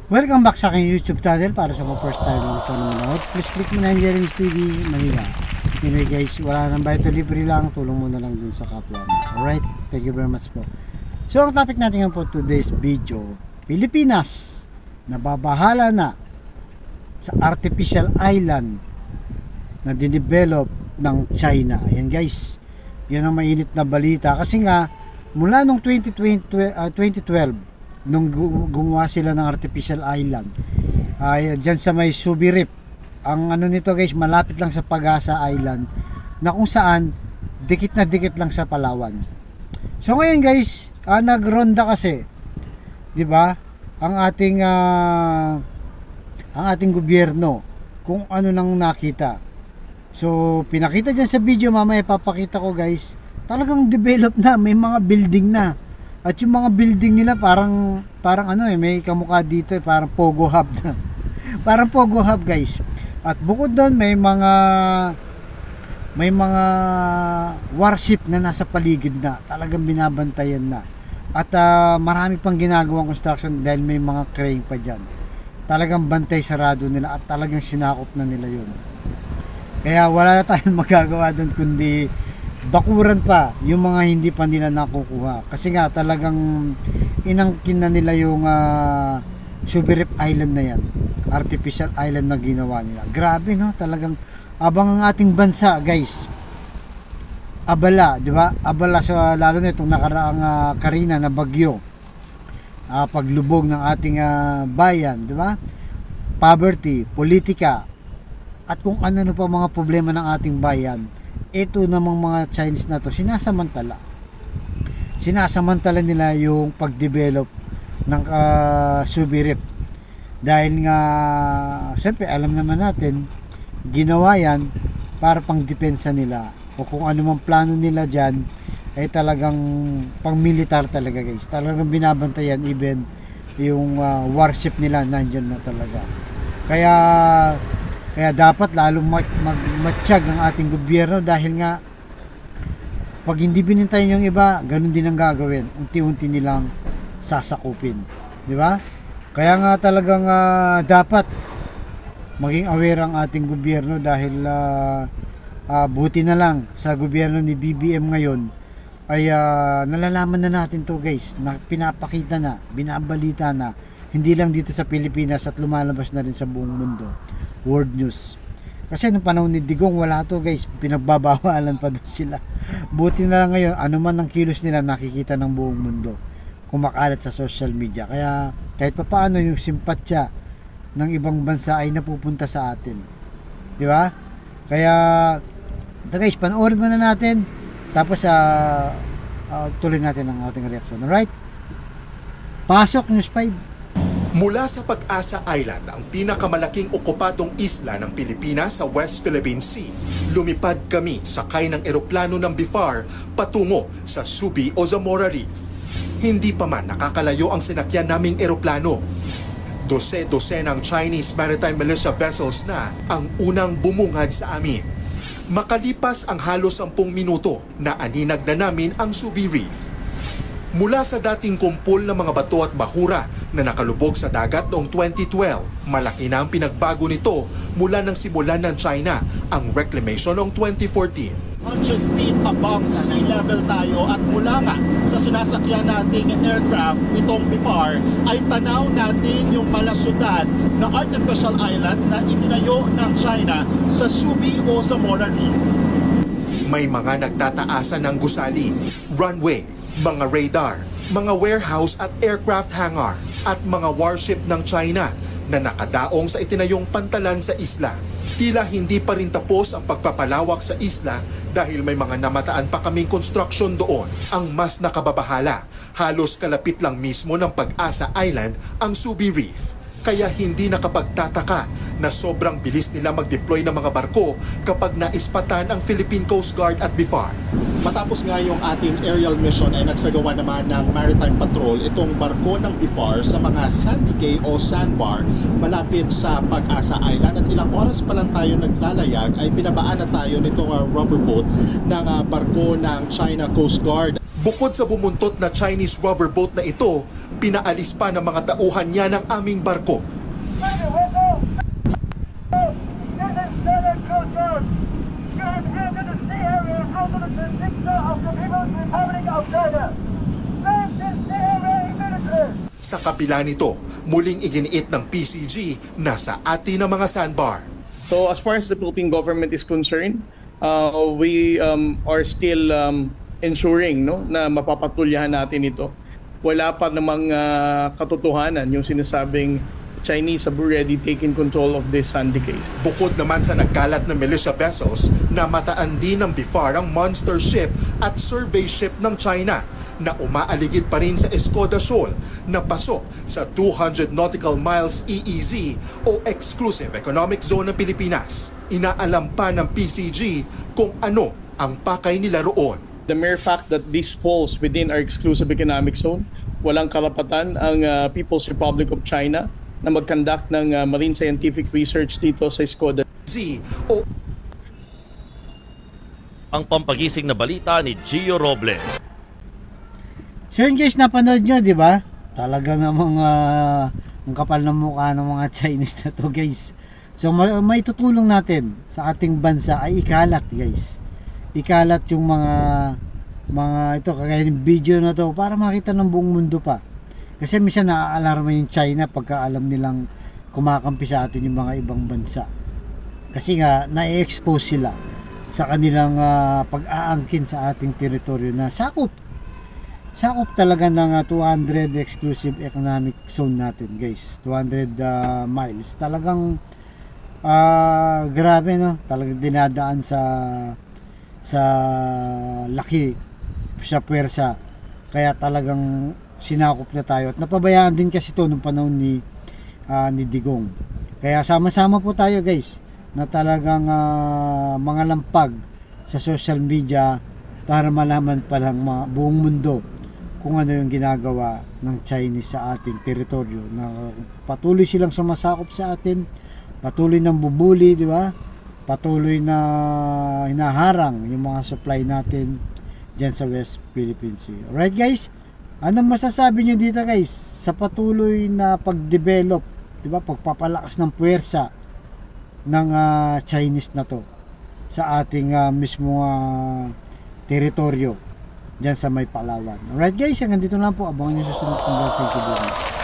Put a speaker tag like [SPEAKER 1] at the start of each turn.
[SPEAKER 1] Welcome back sa aking YouTube channel. Para sa mga first time lang ito nanonood, please click mo na yung Jeremy's TV Manila. Anyway guys, wala nang bayad, libre lang, tulong mo na lang dun sa kapwa mo. Alright, thank you very much po. So ang topic natin ngayon po today's video, Pilipinas nababahala na sa artificial island na dinevelop ng China. Ayan guys, yan ang mainit na balita kasi nga mula nung 2012 nung gumawa sila ng artificial island dyan sa may Subi Reef. Ang ano nito guys, malapit lang sa Pag-asa Island na kung saan dikit na dikit lang sa Palawan. So ngayon guys, nagronda kasi, 'di ba? Ang ating gobyerno kung ano nang nakita. So pinakita dyan sa video, mamaya papakita ko guys. Talagang develop na, may mga building na. At yung mga building nila parang ano may kamukha dito parang Pogo Hub na. Parang Pogo Hub guys. At bukod doon may mga warship na nasa paligid na, talagang binabantayan na. At marami pang ginagawang construction dahil may mga crane pa dyan. Talagang bantay sarado nila at talagang sinakop na nila yun. Kaya wala na tayong magagawa doon kundi bakuran pa yung mga hindi pa nila nakukuha. Kasi nga talagang inangkin na nila yung Subi Reef Island na yan. Artificial island na ginawa nila. Grabe no, talagang abang ang ating bansa guys. Abala, di ba? Abala sa lalo na itong nakaraang Karina na bagyo. Paglubog ng ating bayan, di ba? Poverty, politika, at kung ano pa mga problema ng ating bayan. Ito namang mga Chinese na to sinasamantala nila yung pagdevelop ng Subi Reef dahil nga siyempre alam naman natin ginawa yan para pang depensa nila o kung ano mang plano nila dyan ay talagang pang militar talaga guys, talagang binabantayan even yung warship nila nandyan na talaga. Kaya dapat lalong matsyag ang ating gobyerno dahil nga pag hindi binintayan yung iba, ganun din ang gagawin. Unti-unti nilang sasakupin. Di ba? Kaya nga talagang dapat maging aware ang ating gobyerno dahil buti na lang sa gobyerno ni BBM ngayon ay nalalaman na natin to guys, na pinapakita na, binabalita na, hindi lang dito sa Pilipinas at lumalabas na rin sa buong mundo. World news. Kasi nung panahon ni Digong wala to guys, pinagbabawalan pa doon sila. Buti na lang ngayon, ano man ang kilos nila nakikita ng buong mundo, kumakalat sa social media. Kaya kahit pa paano yung simpatsya ng ibang bansa ay napupunta sa atin. Di ba? Kaya ito guys, panoorin muna natin tapos tuloy natin ang ating reaction. Alright? Pasok News 5.
[SPEAKER 2] Mula sa Pag-asa Island, ang pinakamalaking okupadong isla ng Pilipinas sa West Philippine Sea, lumipad kami sakay ng eroplano ng BIFAR patungo sa Subi o Zamora Reef. Hindi pa man nakakalayo ang sinakyan naming eroplano. Dose-dose ng Chinese Maritime Militia vessels na ang unang bumungad sa amin. Makalipas ang halos 10 minuto na aninag na namin ang Subi Reef. Mula sa dating kumpol ng mga bato at bahura na nakalubog sa dagat noong 2012, malaki na ang pinagbago nito mula nang simulan ng China ang reclamation noong 2014.
[SPEAKER 3] 100 feet above sea level tayo at mula nga sa sinasakyan nating aircraft itong BIFAR ay tanaw natin yung malasyudad na artificial island na itinayo ng China sa Subi o Zamora Reef.
[SPEAKER 2] May mga nagtataasan ng gusali, runway, mga radar, mga warehouse at aircraft hangar at mga warship ng China na nakadaong sa itinayong pantalan sa isla. Tila hindi pa rin tapos ang pagpapalawak sa isla dahil may mga namataan pa kaming construction doon. Ang mas nakababahala, halos kalapit lang mismo ng Pag-asa Island ang Subi Reef. Kaya hindi nakapagtataka na sobrang bilis nila mag-deploy ng mga barko kapag naispatan ang Philippine Coast Guard at BIFAR.
[SPEAKER 3] Matapos nga yung ating aerial mission ay nagsagawa naman ng maritime patrol itong barko ng BIFAR sa mga Sandy Cay o sandbar malapit sa Pag-asa Island at ilang oras pa lang tayo naglalayag ay binabaan na tayo nitong rubber boat ng barko ng China Coast Guard.
[SPEAKER 2] Bukod sa bumuntot na Chinese rubber boat na ito, Pinaalis pa ng mga tauhan niya ng aming barko. Sa kabila nito, muling iginiit ng PCG na sa atin ang mga sandbar.
[SPEAKER 4] So as far as the Philippine government is concerned, we are still ensuring na mapapatulyahan natin ito. Wala pa namang katotohanan yung sinasabing Chinese have already taken control of this Sandy case.
[SPEAKER 2] Bukod naman sa nagkalat na militia vessels, namataan din ng BIFAR ang monster ship at survey ship ng China na umaaligid pa rin sa Escoda Shoal na pasok sa 200 nautical miles EEZ o Exclusive Economic Zone ng Pilipinas. Inaalam pa ng PCG kung ano ang pakay nila roon.
[SPEAKER 4] The mere fact that this falls within our exclusive economic zone, walang karapatan ang People's Republic of China na mag-conduct ng marine scientific research dito sa Escoda.
[SPEAKER 2] O
[SPEAKER 5] Ang pampagising na balita ni Gio Robles.
[SPEAKER 1] So yun guys, napanood nyo, di ba? Talaga namang ang kapal ng mukha ng mga Chinese na to guys. So may tutulong natin sa ating bansa ay ikalat guys. Ikalat yung mga ito, kagaya ng video na to para makita ng buong mundo pa. Kasi minsan naaalarma yung China pagka alam nilang kumakampi sa atin yung mga ibang bansa. Kasi nga, na-expose sila sa kanilang pag-aangkin sa ating teritoryo na sakop talaga ng 200 exclusive economic zone natin guys, 200 miles. Talagang grabe no, talagang dinadaan sa laki, sa puwersa, kaya talagang sinakop na tayo at napabayaan din kasi to nung panahon ni Digong. Kaya sama-sama po tayo guys na talagang mga lampag sa social media para malaman pa lang buong mundo kung ano yung ginagawa ng Chinese sa ating teritoryo, na patuloy silang sumasakop sa atin, patuloy nang bubuli, di ba? Patuloy na hinaharang yung mga supply natin dyan sa West Philippine Sea. Alright guys, anong masasabi nyo dito guys sa patuloy na pag-develop, di ba? Pagpapalakas ng puwersa ng Chinese na to sa ating mismo teritoryo dyan sa may Palawan. Alright guys, hanggang dito lang po. Abangan nyo sa sunod kong vlog. Thank you very much.